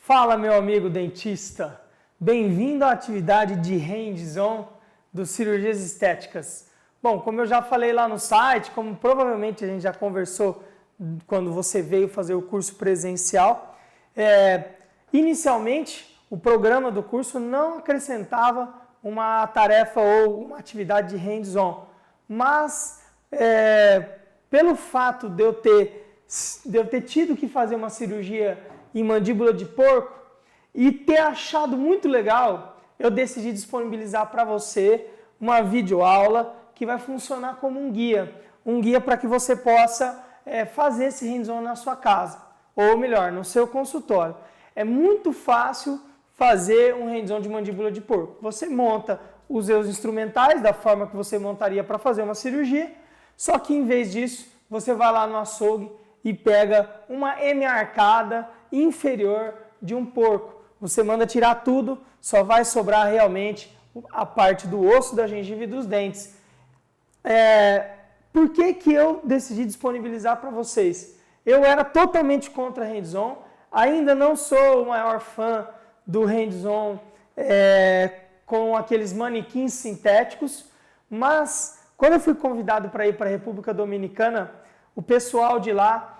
Fala, meu amigo dentista! Bem-vindo à atividade de hands-on do Cirurgias Estéticas. Bom, como eu já falei lá no site, como provavelmente a gente já conversou quando você veio fazer o curso presencial, inicialmente o programa do curso não acrescentava uma tarefa ou uma atividade de hands-on, mas pelo fato de eu ter tido que fazer uma cirurgia em mandíbula de porco e ter achado muito legal, eu decidi disponibilizar para você uma videoaula que vai funcionar como um guia para que você possa fazer esse hands-on na sua casa, ou melhor, no seu consultório. É muito fácil fazer um hands-on de mandíbula de porco. Você monta os seus instrumentais da forma que você montaria para fazer uma cirurgia, só que em vez disso, você vai lá no açougue e pega uma M-arcada inferior de um porco. Você manda tirar tudo, só vai sobrar realmente a parte do osso, da gengiva e dos dentes. Por que eu decidi disponibilizar para vocês? Eu era totalmente contra hands-on, ainda não sou o maior fã do hands-on com aqueles manequins sintéticos, mas quando eu fui convidado para ir para a República Dominicana, o pessoal de lá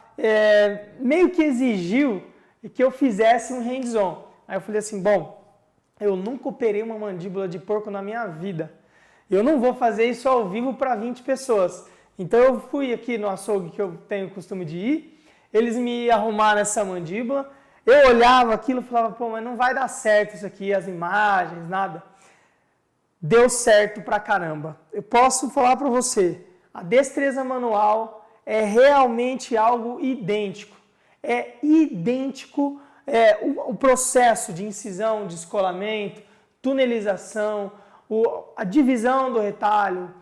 meio que exigiu que eu fizesse um hands-on. Aí eu falei assim, bom, eu nunca operei uma mandíbula de porco na minha vida. Eu não vou fazer isso ao vivo para 20 pessoas. Então eu fui aqui no açougue que eu tenho o costume de ir, eles me arrumaram essa mandíbula, eu olhava aquilo e falava, pô, mas não vai dar certo isso aqui, as imagens, nada. Deu certo pra caramba. Eu posso falar para você, a destreza manual é realmente algo idêntico. É idêntico o processo de incisão, descolamento, tunelização, a divisão do retalho.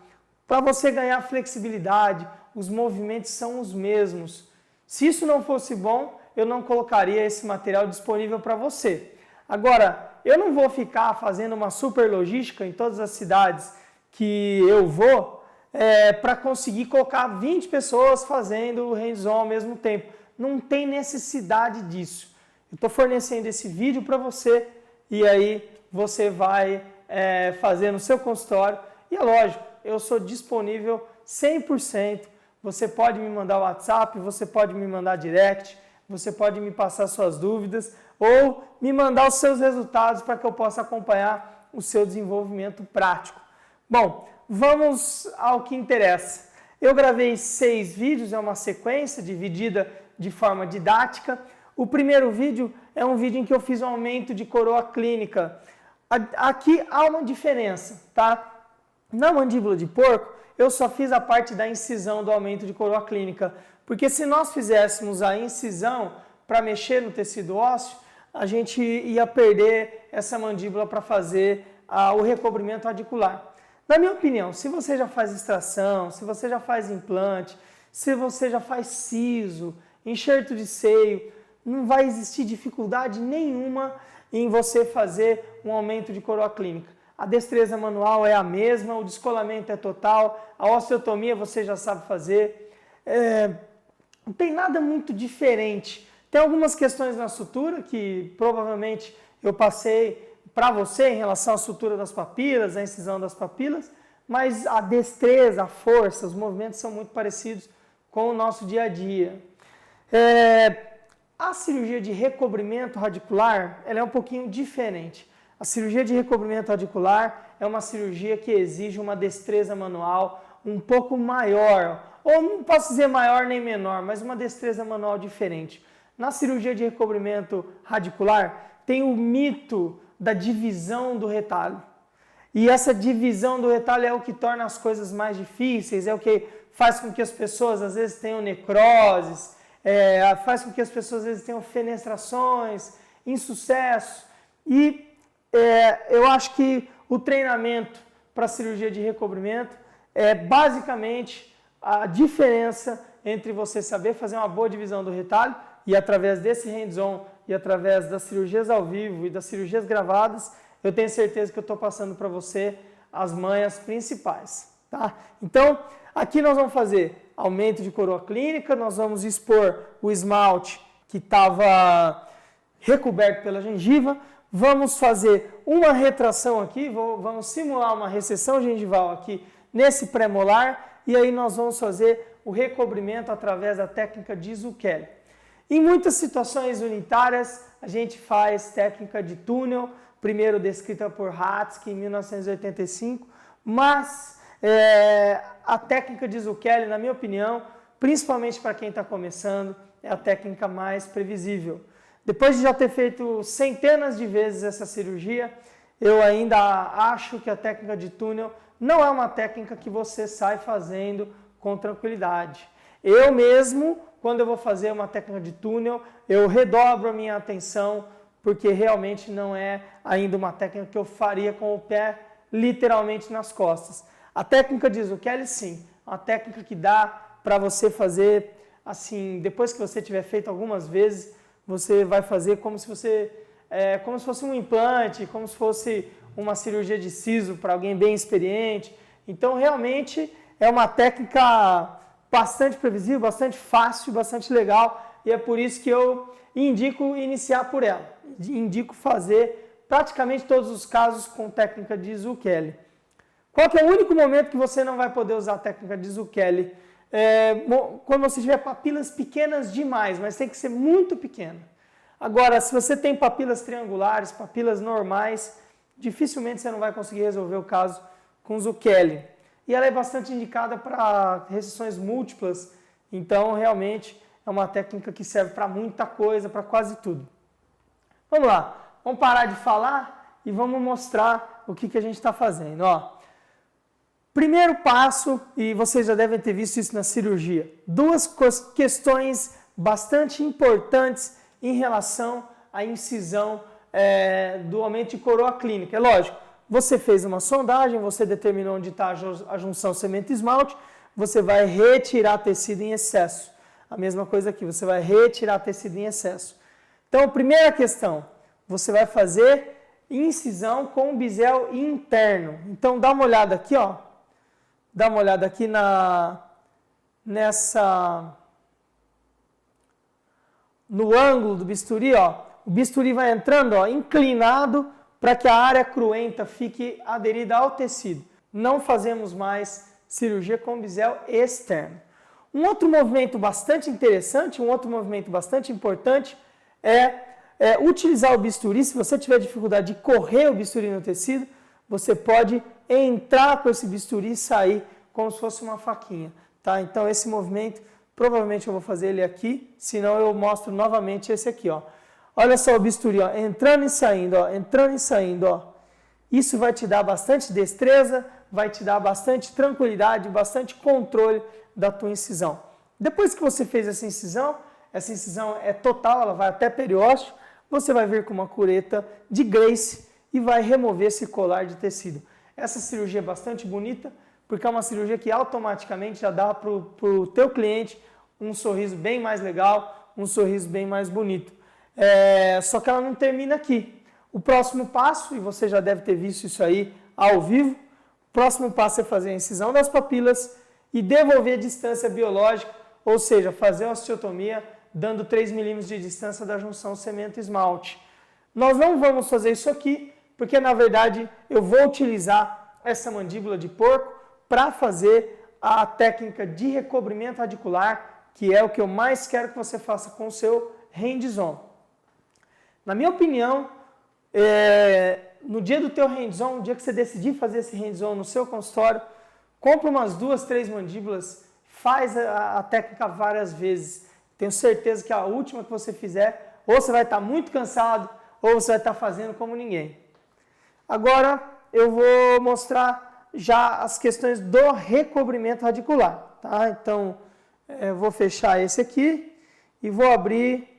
Para você ganhar flexibilidade, os movimentos são os mesmos. Se isso não fosse bom, eu não colocaria esse material disponível para você. Agora, eu não vou ficar fazendo uma super logística em todas as cidades que eu vou para conseguir colocar 20 pessoas fazendo o hands-on ao mesmo tempo. Não tem necessidade disso. Eu estou fornecendo esse vídeo para você e aí você vai fazer no seu consultório. E é lógico, eu sou disponível 100%. Você pode me mandar WhatsApp, você pode me mandar direct, você pode me passar suas dúvidas ou me mandar os seus resultados para que eu possa acompanhar o seu desenvolvimento prático. Bom, vamos ao que interessa. Eu gravei 6 vídeos, é uma sequência dividida de forma didática. O primeiro vídeo é um vídeo em que eu fiz um aumento de coroa clínica. Aqui há uma diferença, tá? Na mandíbula de porco, eu só fiz a parte da incisão do aumento de coroa clínica, porque se nós fizéssemos a incisão para mexer no tecido ósseo, a gente ia perder essa mandíbula para fazer o recobrimento radicular. Na minha opinião, se você já faz extração, se você já faz implante, se você já faz siso, enxerto de seio, não vai existir dificuldade nenhuma em você fazer um aumento de coroa clínica. A destreza manual é a mesma, o descolamento é total, a osteotomia você já sabe fazer. Não tem nada muito diferente. Tem algumas questões na sutura que provavelmente eu passei para você em relação à sutura das papilas, a incisão das papilas, mas a destreza, a força, os movimentos são muito parecidos com o nosso dia a dia. A cirurgia de recobrimento radicular, ela é um pouquinho diferente. A cirurgia de recobrimento radicular é uma cirurgia que exige uma destreza manual um pouco maior, ou não posso dizer maior nem menor, mas uma destreza manual diferente. Na cirurgia de recobrimento radicular, tem o mito da divisão do retalho. E essa divisão do retalho é o que torna as coisas mais difíceis, é o que faz com que as pessoas às vezes tenham necroses, faz com que as pessoas às vezes tenham fenestrações, insucesso. E eu acho que o treinamento para a cirurgia de recobrimento é basicamente a diferença entre você saber fazer uma boa divisão do retalho e através desse hands-on e através das cirurgias ao vivo e das cirurgias gravadas, eu tenho certeza que eu estou passando para você as manhas principais. Tá? Então, aqui nós vamos fazer aumento de coroa clínica, nós vamos expor o esmalte que estava recoberto pela gengiva. Vamos fazer uma retração aqui, vamos simular uma recessão gengival aqui nesse pré-molar e aí nós vamos fazer o recobrimento através da técnica de Zucchelli. Em muitas situações unitárias, a gente faz técnica de túnel, primeiro descrita por Hatzky em 1985, mas a técnica de Zucchelli, na minha opinião, principalmente para quem está começando, é a técnica mais previsível. Depois de já ter feito centenas de vezes essa cirurgia, eu ainda acho que a técnica de túnel não é uma técnica que você sai fazendo com tranquilidade. Eu mesmo, quando eu vou fazer uma técnica de túnel, eu redobro a minha atenção, porque realmente não é ainda uma técnica que eu faria com o pé literalmente nas costas. A técnica de Zucchelli, sim, é uma técnica que dá para você fazer, assim, depois que você tiver feito algumas vezes, você vai fazer como se fosse um implante, como se fosse uma cirurgia de siso para alguém bem experiente. Então, realmente, é uma técnica bastante previsível, bastante fácil, bastante legal, e é por isso que eu indico iniciar por ela. Indico fazer praticamente todos os casos com técnica de Zucchelli. Qual que é o único momento que você não vai poder usar a técnica de Zucchelli? Quando você tiver papilas pequenas demais, mas tem que ser muito pequena. Agora, se você tem papilas triangulares, papilas normais, dificilmente você não vai conseguir resolver o caso com Zucchelli. E ela é bastante indicada para recessões múltiplas, então realmente é uma técnica que serve para muita coisa, para quase tudo. Vamos lá, vamos parar de falar e vamos mostrar o que a gente está fazendo. Ó. Primeiro passo, e vocês já devem ter visto isso na cirurgia, duas questões bastante importantes em relação à incisão do aumento de coroa clínica. É lógico, você fez uma sondagem, você determinou onde está a junção cemento-esmalte, você vai retirar tecido em excesso. A mesma coisa aqui, você vai retirar tecido em excesso. Então, primeira questão, você vai fazer incisão com bisel interno. Então, dá uma olhada aqui, ó. Dá uma olhada aqui no ângulo do bisturi, ó. O bisturi vai entrando, ó, inclinado para que a área cruenta fique aderida ao tecido. Não fazemos mais cirurgia com bisel externo. Um outro movimento bastante interessante, um outro movimento bastante importante é utilizar o bisturi. Se você tiver dificuldade de correr o bisturi no tecido, você pode entrar com esse bisturi e sair como se fosse uma faquinha, tá? Então esse movimento, provavelmente eu vou fazer ele aqui, senão eu mostro novamente esse aqui, ó. Olha só o bisturi, ó, entrando e saindo, ó, entrando e saindo, ó. Isso vai te dar bastante destreza, vai te dar bastante tranquilidade, bastante controle da tua incisão. Depois que você fez essa incisão é total, ela vai até periósteo, você vai vir com uma cureta de Grace e vai remover esse colar de tecido. Essa cirurgia é bastante bonita, porque é uma cirurgia que automaticamente já dá para o teu cliente um sorriso bem mais legal, um sorriso bem mais bonito. Só que ela não termina aqui. O próximo passo, e você já deve ter visto isso aí ao vivo, o próximo passo é fazer a incisão das papilas e devolver a distância biológica, ou seja, fazer uma osteotomia dando 3 milímetros de distância da junção cemento-esmalte. Nós não vamos fazer isso aqui, porque na verdade eu vou utilizar essa mandíbula de porco para fazer a técnica de recobrimento radicular, que é o que eu mais quero que você faça com o seu hands-on. Na minha opinião, no dia do teu hands-on, no dia que você decidir fazer esse hands-on no seu consultório, compra umas 2, 3 mandíbulas, faz a técnica várias vezes. Tenho certeza que a última que você fizer, ou você vai estar muito cansado, ou você vai estar fazendo como ninguém. Agora eu vou mostrar já as questões do recobrimento radicular, tá? Então, eu vou fechar esse aqui e vou abrir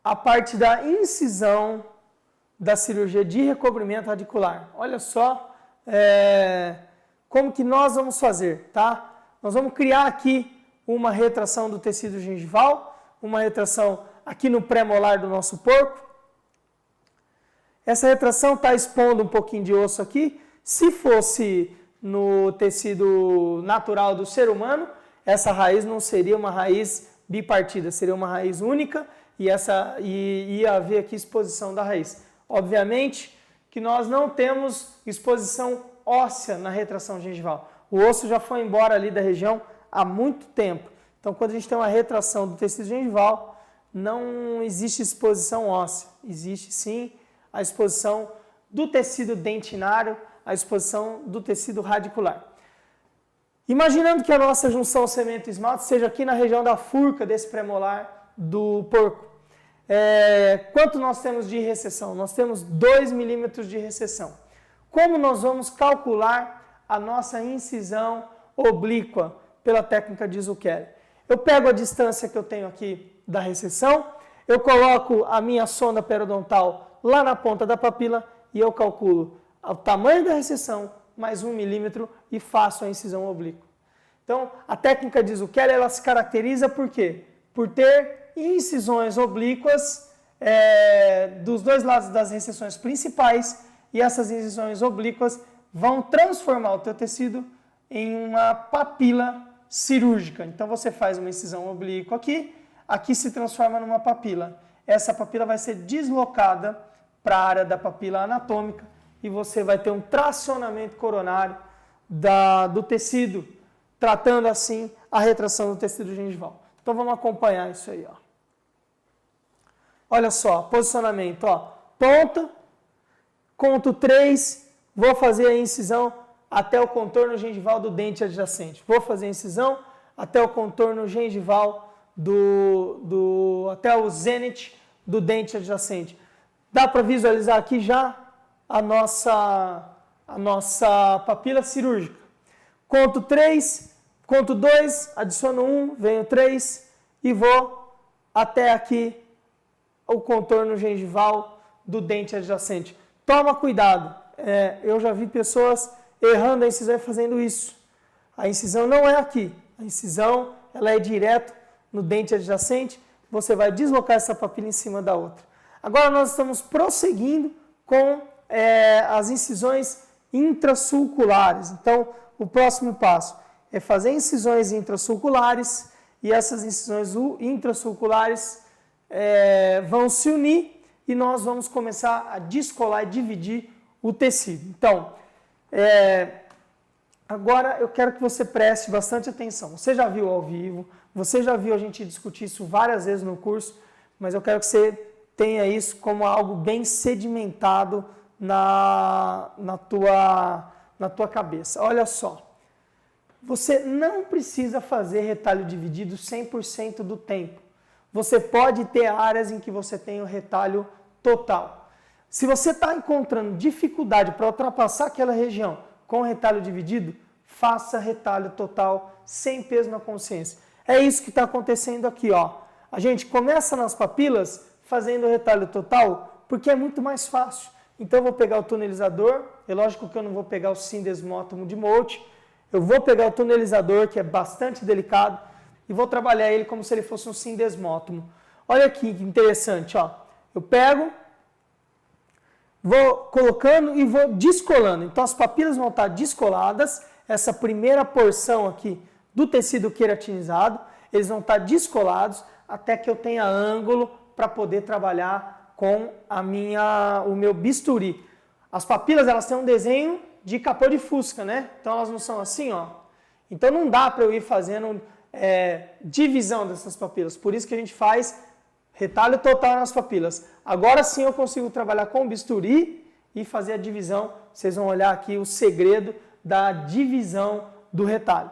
a parte da incisão da cirurgia de recobrimento radicular. Olha só como que nós vamos fazer, tá? Nós vamos criar aqui uma retração do tecido gengival, uma retração aqui no pré-molar do nosso porco. Essa retração está expondo um pouquinho de osso aqui. Se fosse no tecido natural do ser humano, essa raiz não seria uma raiz bipartida, seria uma raiz única e ia haver aqui exposição da raiz. Obviamente que nós não temos exposição óssea na retração gengival. O osso já foi embora ali da região há muito tempo. Então, quando a gente tem uma retração do tecido gengival, não existe exposição óssea. Existe, sim, a exposição do tecido dentinário, a exposição do tecido radicular. Imaginando que a nossa junção cemento-esmalte seja aqui na região da furca desse premolar do porco. Quanto nós temos de recessão? Nós temos 2 milímetros de recessão. Como nós vamos calcular a nossa incisão oblíqua pela técnica de Zucchelli? Eu pego a distância que eu tenho aqui da recessão, eu coloco a minha sonda periodontal lá na ponta da papila e eu calculo o tamanho da recessão mais 1 milímetro e faço a incisão oblíqua. Então, a técnica de Zucchelli, ela se caracteriza por quê? Por ter incisões oblíquas dos dois lados das recessões principais e essas incisões oblíquas vão transformar o teu tecido em uma papila cirúrgica. Então, você faz uma incisão oblíqua aqui se transforma numa papila. Essa papila vai ser deslocada para a área da papila anatômica e você vai ter um tracionamento coronário do tecido, tratando assim a retração do tecido gengival. Então vamos acompanhar isso aí, ó. Olha só, posicionamento, ó. Ponta, conto 3, vou fazer a incisão até o contorno gengival do dente adjacente. Vou fazer a incisão até o contorno gengival até o zênite do dente adjacente. Dá para visualizar aqui já a nossa papila cirúrgica. Conto 3, conto 2, adiciono 1, venho 3 e vou até aqui o contorno gengival do dente adjacente. Toma cuidado, eu já vi pessoas errando a incisão e fazendo isso. A incisão não é aqui, a incisão ela é direto no dente adjacente, você vai deslocar essa papila em cima da outra. Agora nós estamos prosseguindo com as incisões intrasulculares. Então, o próximo passo é fazer incisões intrasulculares e essas incisões intrasulculares vão se unir e nós vamos começar a descolar e dividir o tecido. Então, agora eu quero que você preste bastante atenção. Você já viu ao vivo, você já viu a gente discutir isso várias vezes no curso, mas eu quero que você tenha isso como algo bem sedimentado na tua cabeça. Olha só, você não precisa fazer retalho dividido 100% do tempo. Você pode ter áreas em que você tem o retalho total. Se você está encontrando dificuldade para ultrapassar aquela região com retalho dividido, faça retalho total sem peso na consciência. É isso que está acontecendo aqui, ó. A gente começa nas papilas fazendo o retalho total porque é muito mais fácil. Então eu vou pegar o tunelizador, é lógico que eu não vou pegar o sindesmótomo de Mote, eu vou pegar o tunelizador, que é bastante delicado, e vou trabalhar ele como se ele fosse um sindesmótomo. Olha aqui que interessante, ó. Eu pego, vou colocando e vou descolando. Então as papilas vão estar descoladas, essa primeira porção aqui do tecido queratinizado, eles vão estar descolados até que eu tenha ângulo para poder trabalhar com o meu bisturi. As papilas, elas têm um desenho de capô de fusca, né? Então elas não são assim, ó. Então não dá para eu ir fazendo divisão dessas papilas. Por isso que a gente faz retalho total nas papilas. Agora sim eu consigo trabalhar com o bisturi e fazer a divisão. Vocês vão olhar aqui o segredo da divisão do retalho.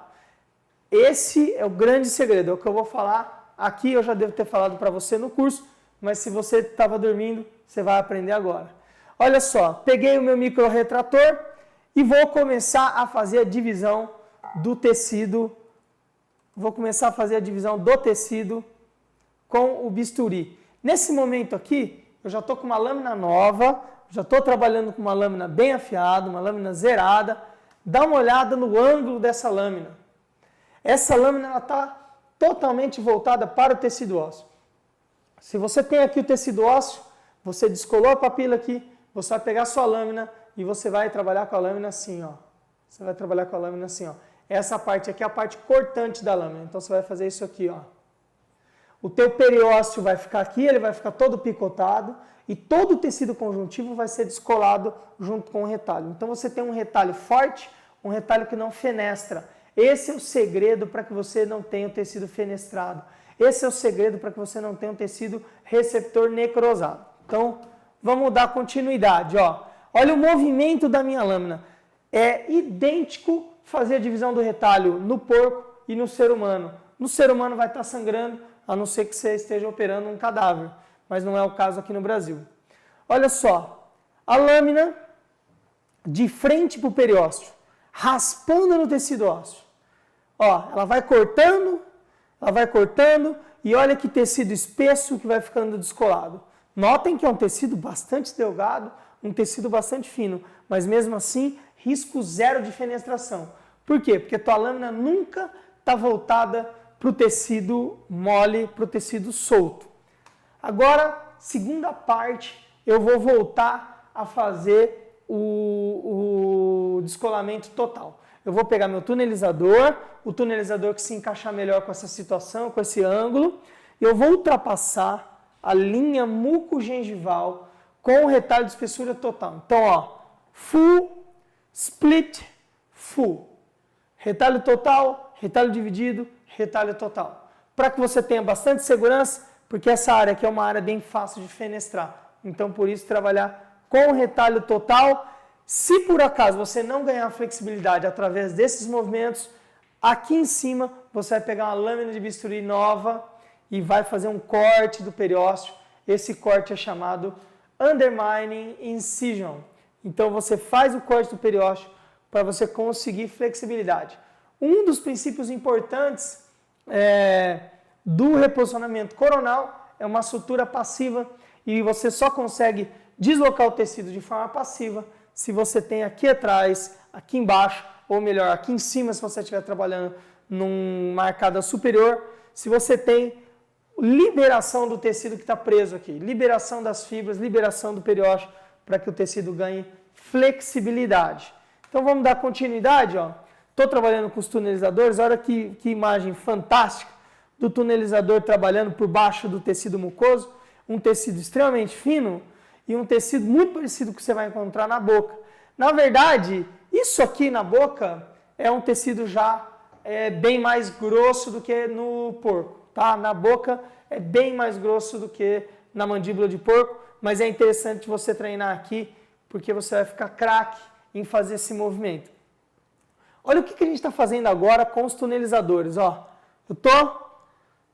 Esse é o grande segredo, é o que eu vou falar aqui. Eu já devo ter falado para você no curso, mas se você estava dormindo, você vai aprender agora. Olha só, peguei o meu microretrator e vou começar a fazer a divisão do tecido. Vou começar a fazer a divisão do tecido com o bisturi. Nesse momento aqui, eu já estou com uma lâmina nova, já estou trabalhando com uma lâmina bem afiada, uma lâmina zerada. Dá uma olhada no ângulo dessa lâmina. Essa lâmina está totalmente voltada para o tecido ósseo. Se você tem aqui o tecido ósseo, você descolou a papila aqui, você vai pegar a sua lâmina e você vai trabalhar com a lâmina assim, ó. Você vai trabalhar com a lâmina assim, ó. Essa parte aqui é a parte cortante da lâmina. Então você vai fazer isso aqui, ó. o teu periósteo vai ficar aqui, ele vai ficar todo picotado e todo o tecido conjuntivo vai ser descolado junto com o retalho. Então você tem um retalho forte, um retalho que não fenestra. Esse é o segredo para que você não tenha o tecido fenestrado. Esse é o segredo para que você não tenha um tecido receptor necrosado. Então, vamos dar continuidade. Ó. Olha o movimento da minha lâmina. É idêntico fazer a divisão do retalho no porco e no ser humano. No ser humano vai estar sangrando, a não ser que você esteja operando um cadáver. Mas não é o caso aqui no Brasil. Olha só, a lâmina de frente para o periósteo, raspando no tecido ósseo. Ó, ela vai cortando, e olha que tecido espesso que vai ficando descolado. Notem que é um tecido bastante delgado, um tecido bastante fino, mas mesmo assim, risco zero de fenestração. Por quê? Porque tua lâmina nunca está voltada para o tecido mole, para o tecido solto. Agora, segunda parte, eu vou voltar a fazer o descolamento total. Eu vou pegar meu tunelizador, o tunelizador que se encaixar melhor com essa situação, com esse ângulo, e eu vou ultrapassar a linha mucogengival com o retalho de espessura total. Então, ó, full, split, full. Retalho total, retalho dividido, retalho total. Para que você tenha bastante segurança, porque essa área aqui é uma área bem fácil de fenestrar. Então, por isso, trabalhar com o retalho total. Se por acaso você não ganhar flexibilidade através desses movimentos, aqui em cima você vai pegar uma lâmina de bisturi nova e vai fazer um corte do periósteo. Esse corte é chamado undermining incision. Então você faz o corte do periósteo para você conseguir flexibilidade. Um dos princípios importantes do reposicionamento coronal é uma sutura passiva e você só consegue deslocar o tecido de forma passiva se você tem aqui atrás, aqui embaixo, ou melhor, aqui em cima, se você estiver trabalhando numa arcada superior, se você tem liberação do tecido que está preso aqui, liberação das fibras, liberação do periósteo, para que o tecido ganhe flexibilidade. Então vamos dar continuidade, ó. Estou trabalhando com os tunelizadores, olha que imagem fantástica do tunelizador trabalhando por baixo do tecido mucoso, um tecido extremamente fino, e um tecido muito parecido com o que você vai encontrar na boca. Na verdade, isso aqui na boca é um tecido já bem mais grosso do que no porco. Tá? Na boca é bem mais grosso do que na mandíbula de porco, mas é interessante você treinar aqui, porque você vai ficar craque em fazer esse movimento. Olha o que a gente está fazendo agora com os tunelizadores. Ó. Eu estou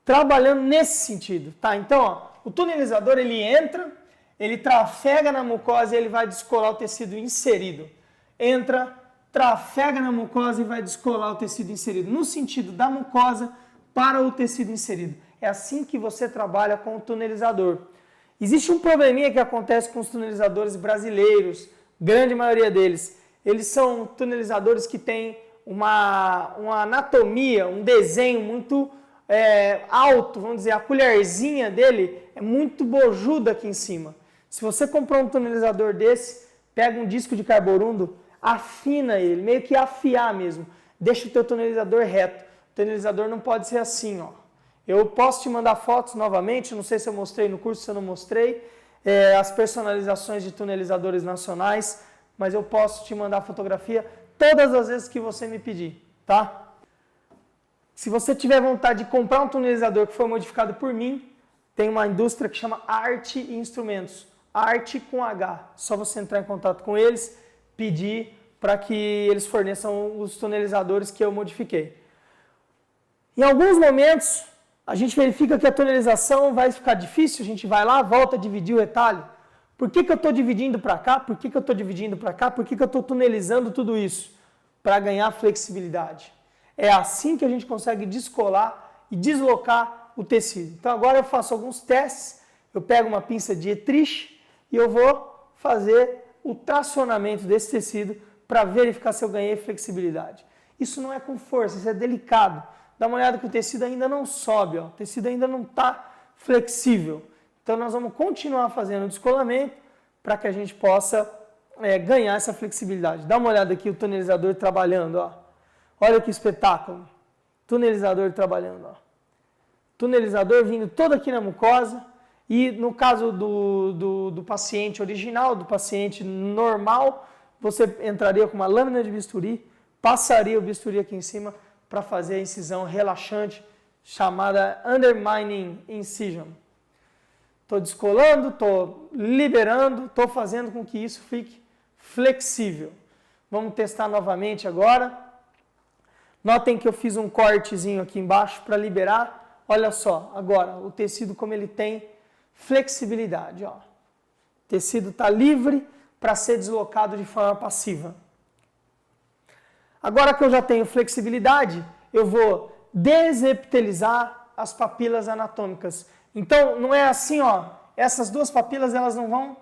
trabalhando nesse sentido. Tá? Então, ó, o tunelizador ele entra, ele trafega na mucosa e ele vai descolar o tecido inserido. Entra, trafega na mucosa e vai descolar o tecido inserido. No sentido da mucosa para o tecido inserido. É assim que você trabalha com o tunelizador. Existe um probleminha que acontece com os tunelizadores brasileiros, grande maioria deles. Eles são tunelizadores que têm uma anatomia, um desenho muito alto, vamos dizer, a colherzinha dele é muito bojuda aqui em cima. Se você comprar um tunelizador desse, pega um disco de carborundo, afina ele, meio que afiar mesmo. Deixa o teu tunelizador reto. O tunelizador não pode ser assim, ó. Eu posso te mandar fotos novamente, não sei se eu mostrei no curso, se eu não mostrei, as personalizações de tunelizadores nacionais, mas eu posso te mandar fotografia todas as vezes que você me pedir, tá? Se você tiver vontade de comprar um tunelizador que foi modificado por mim, tem uma indústria que chama Arte Instrumentos. Arte com H. Só você entrar em contato com eles, pedir para que eles forneçam os tunelizadores que eu modifiquei. Em alguns momentos, a gente verifica que a tunelização vai ficar difícil, a gente vai lá, volta a dividir o retalho. Por que eu estou dividindo para cá? Por que eu estou dividindo para cá? Por que eu estou tunelizando tudo isso? Para ganhar flexibilidade. É assim que a gente consegue descolar e deslocar o tecido. Então agora eu faço alguns testes, eu pego uma pinça de Etrich e eu vou fazer o tracionamento desse tecido para verificar se eu ganhei flexibilidade. Isso não é com força, isso é delicado. Dá uma olhada que o tecido ainda não sobe, ó. O tecido ainda não está flexível. Então nós vamos continuar fazendo o descolamento para que a gente possa ganhar essa flexibilidade. Dá uma olhada aqui o tunelizador trabalhando, ó. Olha que espetáculo. Tunelizador trabalhando, ó. tunelizador vindo todo aqui na mucosa. E no caso do paciente original, do paciente normal, você entraria com uma lâmina de bisturi, passaria o bisturi aqui em cima para fazer a incisão relaxante, chamada undermining incision. Estou descolando, estou liberando, estou fazendo com que isso fique flexível. Vamos testar novamente agora. Notem que eu fiz um cortezinho aqui embaixo para liberar. Olha só, agora o tecido como ele tem flexibilidade. Ó. O tecido está livre para ser deslocado de forma passiva. Agora que eu já tenho flexibilidade, eu vou desepitelizar as papilas anatômicas. Então, não é assim, ó, essas duas papilas elas não vão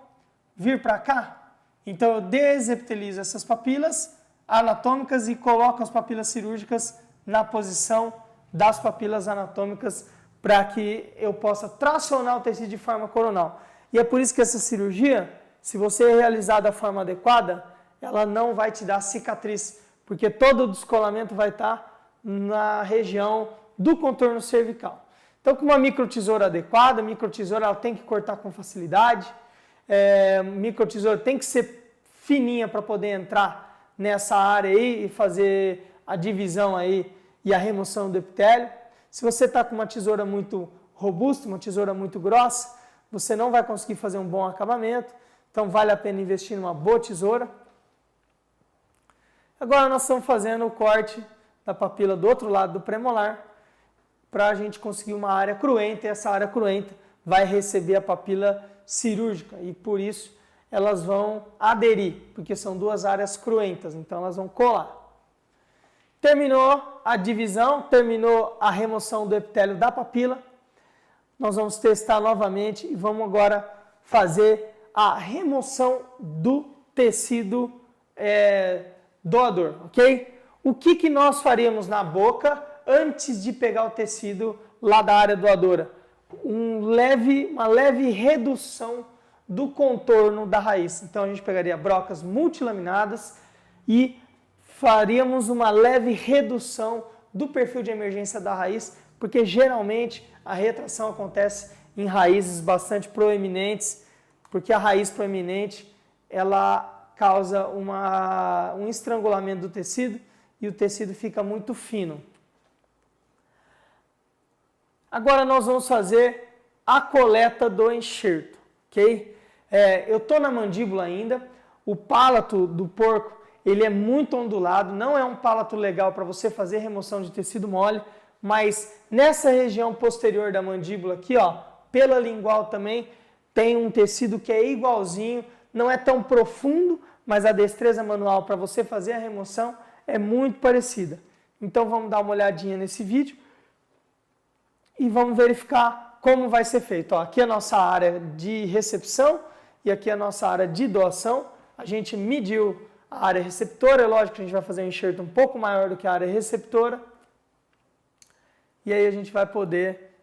vir para cá. Então, eu desepitelizo essas papilas anatômicas e coloco as papilas cirúrgicas na posição das papilas anatômicas para que eu possa tracionar o tecido de forma coronal. E é por isso que essa cirurgia, se você realizar da forma adequada, ela não vai te dar cicatriz, porque todo o descolamento vai estar na região do contorno cervical. Então, com uma microtesoura adequada, a microtesoura ela tem que cortar com facilidade, microtesoura tem que ser fininha para poder entrar nessa área aí e fazer a divisão aí e a remoção do epitélio. Se você está com uma tesoura muito robusta, uma tesoura muito grossa, você não vai conseguir fazer um bom acabamento, então vale a pena investir numa boa tesoura. Agora nós estamos fazendo o corte da papila do outro lado do premolar, para a gente conseguir uma área cruenta, e essa área cruenta vai receber a papila cirúrgica, e por isso elas vão aderir, porque são duas áreas cruentas, então elas vão colar. Terminou a divisão, terminou a remoção do epitélio da papila, nós vamos testar novamente e vamos agora fazer a remoção do tecido doador, ok? O que nós faríamos na boca antes de pegar o tecido lá da área doadora? Uma leve redução do contorno da raiz. Então a gente pegaria brocas multilaminadas e faríamos uma leve redução do perfil de emergência da raiz, porque geralmente a retração acontece em raízes bastante proeminentes, porque a raiz proeminente ela causa um estrangulamento do tecido e o tecido fica muito fino. Agora nós vamos fazer a coleta do enxerto, ok? Eu estou na mandíbula ainda, o palato do porco ele é muito ondulado, não é um palato legal para você fazer remoção de tecido mole, mas nessa região posterior da mandíbula aqui, ó, pela lingual também, tem um tecido que é igualzinho, não é tão profundo, mas a destreza manual para você fazer a remoção é muito parecida. Então vamos dar uma olhadinha nesse vídeo e vamos verificar como vai ser feito. Ó, aqui é a nossa área de recepção e aqui é a nossa área de doação. A gente mediu a área receptora, é lógico que a gente vai fazer um enxerto um pouco maior do que a área receptora. E aí a gente vai poder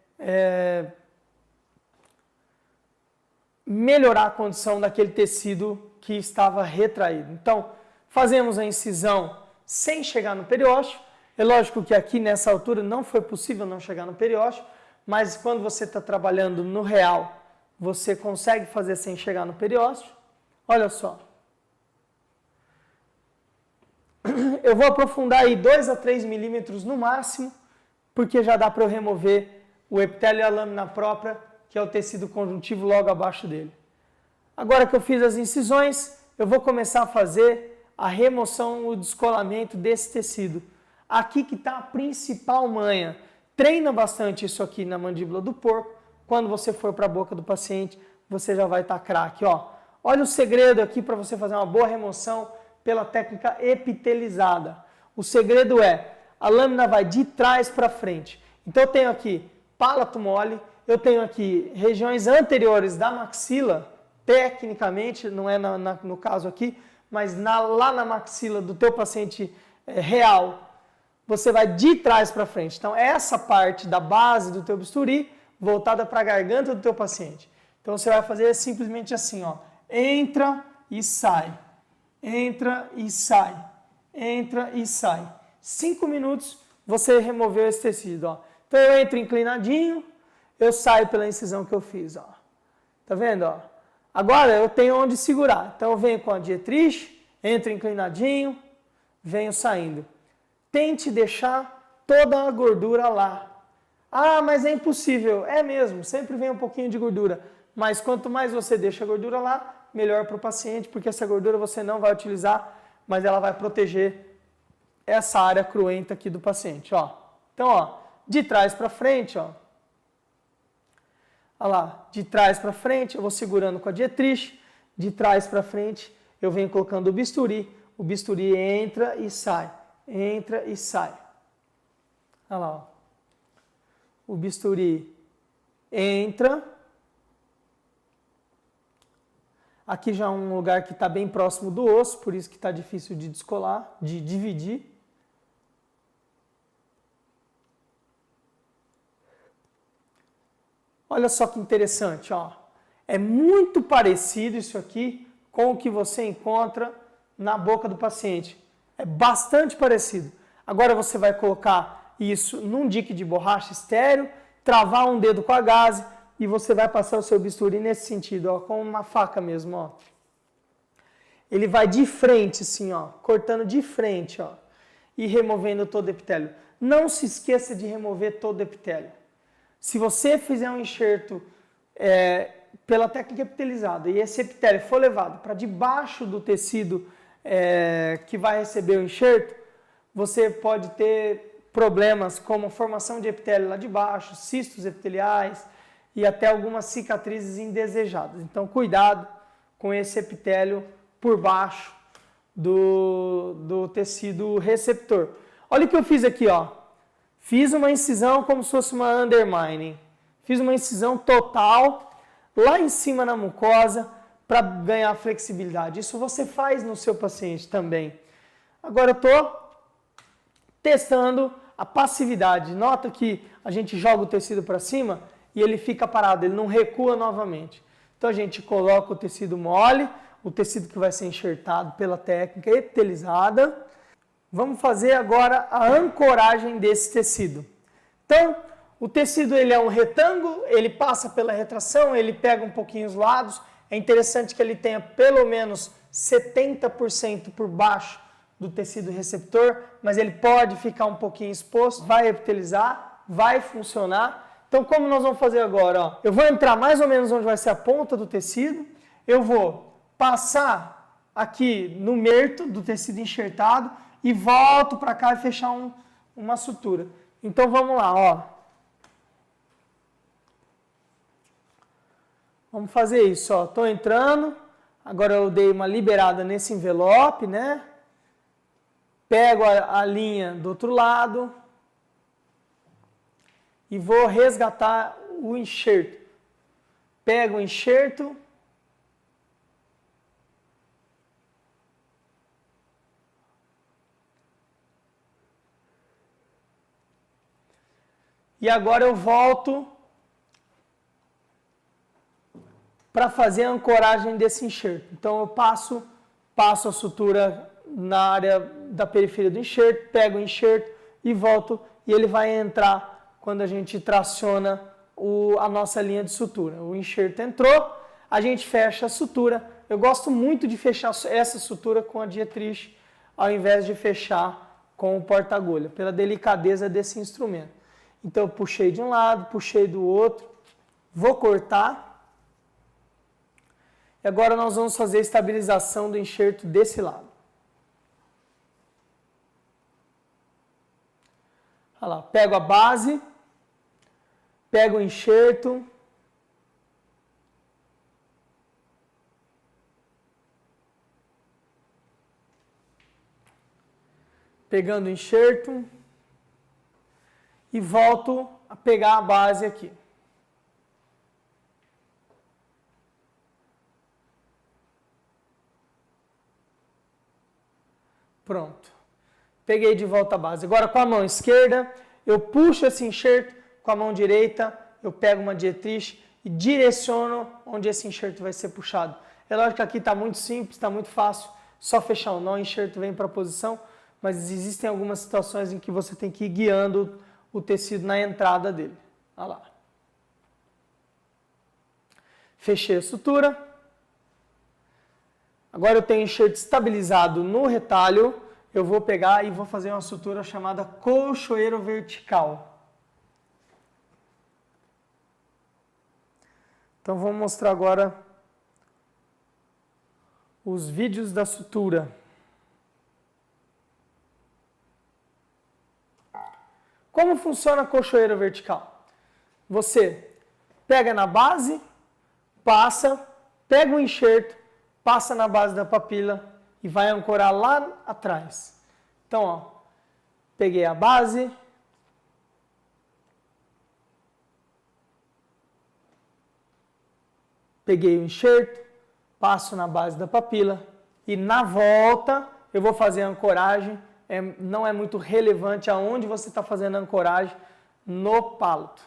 melhorar a condição daquele tecido que estava retraído. Então, fazemos a incisão sem chegar no periósteo. É lógico que aqui nessa altura não foi possível não chegar no periósteo, mas quando você está trabalhando no real, você consegue fazer sem chegar no periósteo. Olha só. Eu vou aprofundar aí 2 a 3 milímetros no máximo, porque já dá para eu remover o epitélio e a lâmina própria, que é o tecido conjuntivo logo abaixo dele. Agora que eu fiz as incisões, eu vou começar a fazer a remoção, o descolamento desse tecido. Aqui que está a principal manha. Treina bastante isso aqui na mandíbula do porco. Quando você for para a boca do paciente, você já vai estar craque. Olha o segredo aqui para você fazer uma boa remoção pela técnica epitelizada. O segredo é, a lâmina vai de trás para frente. Então eu tenho aqui palato mole, eu tenho aqui regiões anteriores da maxila, tecnicamente, não é no caso aqui, mas lá na maxila do teu paciente real, você vai de trás para frente. Então essa parte da base do teu bisturi, voltada para a garganta do teu paciente. Então você vai fazer simplesmente assim, ó, entra e sai, entra e sai, entra e sai. 5 minutos você removeu esse tecido, ó. Então eu entro inclinadinho, eu saio pela incisão que eu fiz, ó. Tá vendo, ó? Agora eu tenho onde segurar. Então eu venho com a dietrich, entro inclinadinho, venho saindo. Tente deixar toda a gordura lá. Ah, mas é impossível. É mesmo, sempre vem um pouquinho de gordura. Mas quanto mais você deixa a gordura lá, melhor para o paciente, porque essa gordura você não vai utilizar, mas ela vai proteger essa área cruenta aqui do paciente, ó. Então, ó, de trás para frente, ó. Olha lá, de trás para frente, eu vou segurando com a dietrich, de trás para frente, eu venho colocando o bisturi entra e sai, entra e sai. Olha lá, ó. O bisturi entra. Aqui já é um lugar que está bem próximo do osso, por isso que está difícil de descolar, de dividir. Olha só que interessante, ó. É muito parecido isso aqui com o que você encontra na boca do paciente. É bastante parecido. Agora você vai colocar isso num dique de borracha estéreo, travar um dedo com a gaze e você vai passar o seu bisturi nesse sentido, ó, com uma faca mesmo, ó. Ele vai de frente, assim, ó, cortando de frente, ó, e removendo todo o epitélio. Não se esqueça de remover todo o epitélio. Se você fizer um enxerto pela técnica epitelizada e esse epitélio for levado para debaixo do tecido que vai receber o enxerto, você pode ter problemas como formação de epitélio lá de baixo, cistos epiteliais e até algumas cicatrizes indesejadas. Então, cuidado com esse epitélio por baixo do tecido receptor. Olha o que eu fiz aqui, ó. Fiz uma incisão como se fosse uma undermining. Fiz uma incisão total lá em cima na mucosa para ganhar flexibilidade. Isso você faz no seu paciente também. Agora eu estou testando a passividade. Nota que a gente joga o tecido para cima e ele fica parado, ele não recua novamente. Então a gente coloca o tecido mole, o tecido que vai ser enxertado pela técnica epitelizada. Vamos fazer agora a ancoragem desse tecido. Então, o tecido ele é um retângulo, ele passa pela retração, ele pega um pouquinho os lados. É interessante que ele tenha pelo menos 70% por baixo do tecido receptor, mas ele pode ficar um pouquinho exposto, vai epitelizar, vai funcionar. Então, como nós vamos fazer agora? Ó, eu vou entrar mais ou menos onde vai ser a ponta do tecido, eu vou passar aqui no merto do tecido enxertado, e volto para cá e fechar uma sutura. Então vamos lá, ó. Vamos fazer isso, ó. Tô entrando, agora eu dei uma liberada nesse envelope, né? Pego a linha do outro lado e vou resgatar o enxerto. Pego o enxerto. E agora eu volto para fazer a ancoragem desse enxerto. Então eu passo a sutura na área da periferia do enxerto, pego o enxerto e volto, e ele vai entrar quando a gente traciona a nossa linha de sutura. O enxerto entrou, a gente fecha a sutura. Eu gosto muito de fechar essa sutura com a dietrich, ao invés de fechar com o porta-agulha, pela delicadeza desse instrumento. Então, eu puxei de um lado, puxei do outro, vou cortar. E agora nós vamos fazer a estabilização do enxerto desse lado. Olha lá, pego a base, pego o enxerto. Pegando o enxerto. E volto a pegar a base aqui. Pronto. Peguei de volta a base. Agora com a mão esquerda, eu puxo esse enxerto, com a mão direita, eu pego uma dietrich e direciono onde esse enxerto vai ser puxado. É lógico que aqui está muito simples, está muito fácil, só fechar o nó, o enxerto vem para a posição, mas existem algumas situações em que você tem que ir guiando o tecido na entrada dele. Olha lá. Fechei a sutura. Agora eu tenho o enxerto estabilizado no retalho. Eu vou pegar e vou fazer uma sutura chamada colchoeiro vertical. Então vou mostrar agora os vídeos da sutura. Como funciona a colchoeiro vertical? Você pega na base, passa, pega o enxerto, passa na base da papila e vai ancorar lá atrás. Então, ó, peguei a base, peguei o enxerto, passo na base da papila e na volta eu vou fazer a ancoragem. Não é muito relevante aonde você está fazendo a ancoragem no pálito.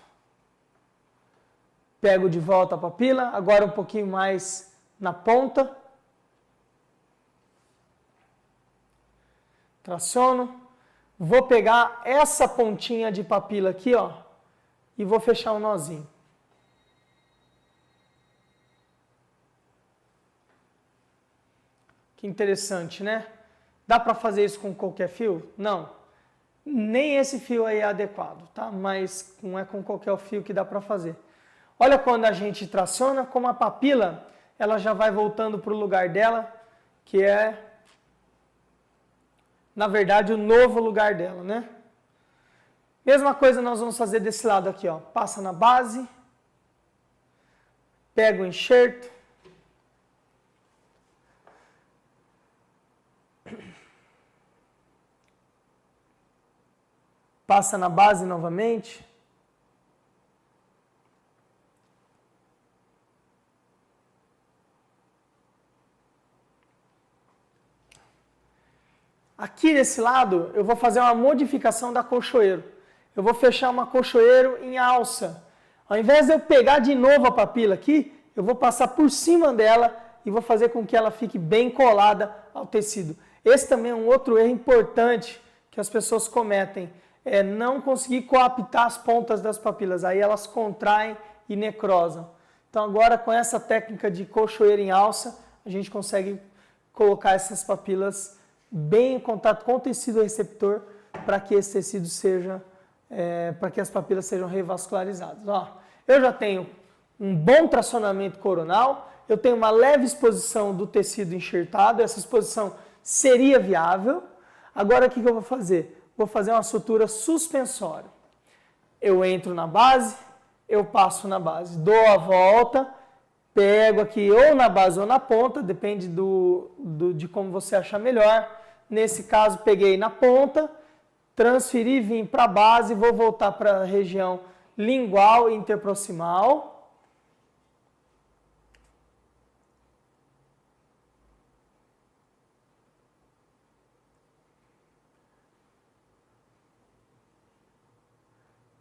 Pego de volta a papila, agora um pouquinho mais na ponta. Traciono. Vou pegar essa pontinha de papila aqui, ó, e vou fechar um nozinho. Que interessante, né? Dá para fazer isso com qualquer fio? Não. Nem esse fio aí é adequado, tá? Mas não é com qualquer fio que dá para fazer. Olha quando a gente traciona, como a papila, ela já vai voltando para o lugar dela, que é, na verdade, o novo lugar dela, né? Mesma coisa nós vamos fazer desse lado aqui, ó. Passa na base, pega o enxerto, passa na base novamente. Aqui nesse lado, eu vou fazer uma modificação da colchoeiro. Eu vou fechar uma colchoeiro em alça. Ao invés de eu pegar de novo a papila aqui, eu vou passar por cima dela e vou fazer com que ela fique bem colada ao tecido. Esse também é um outro erro importante que as pessoas cometem. É não conseguir coaptar as pontas das papilas. Aí elas contraem e necrosam. Então agora com essa técnica de colchoeiro em alça, a gente consegue colocar essas papilas bem em contato com o tecido receptor para que esse tecido seja, para que as papilas sejam revascularizadas. Ó, eu já tenho um bom tracionamento coronal, eu tenho uma leve exposição do tecido enxertado, essa exposição seria viável. Agora o que eu vou fazer? Vou fazer uma sutura suspensória. Eu entro na base, eu passo na base, dou a volta, pego aqui ou na base ou na ponta, depende de como você achar melhor. Nesse caso, peguei na ponta, transferi, vim para a base, vou voltar para a região lingual e interproximal.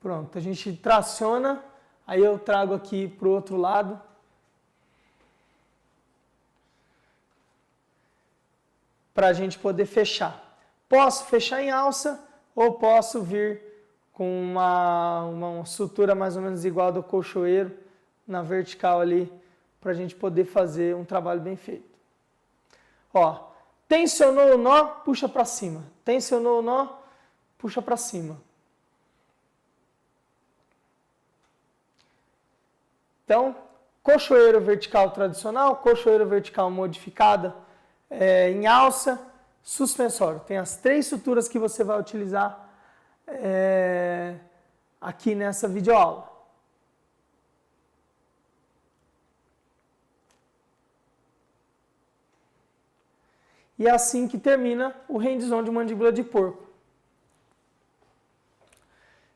Pronto, a gente traciona, aí eu trago aqui para o outro lado. Para a gente poder fechar. Posso fechar em alça ou posso vir com uma sutura mais ou menos igual do colchoeiro na vertical ali, para a gente poder fazer um trabalho bem feito. Ó, tensionou o nó, puxa para cima. Tensionou o nó, puxa para cima. Então, colchoeiro vertical tradicional, colchoeiro vertical modificada, em alça, suspensório. Tem as 3 suturas que você vai utilizar aqui nessa videoaula. E é assim que termina o hands-on de mandíbula de porco.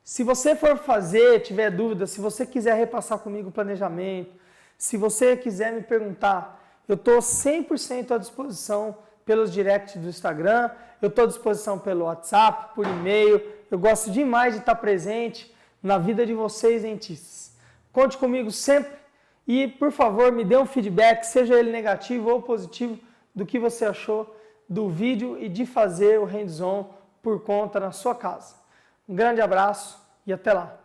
Se você for fazer, tiver dúvida, se você quiser repassar comigo o planejamento, se você quiser me perguntar, eu estou 100% à disposição pelos directs do Instagram, eu estou à disposição pelo WhatsApp, por e-mail. Eu gosto demais de estar presente na vida de vocês, dentistas. Conte comigo sempre e, por favor, me dê um feedback, seja ele negativo ou positivo, do que você achou do vídeo e de fazer o hands-on por conta na sua casa. Um grande abraço e até lá.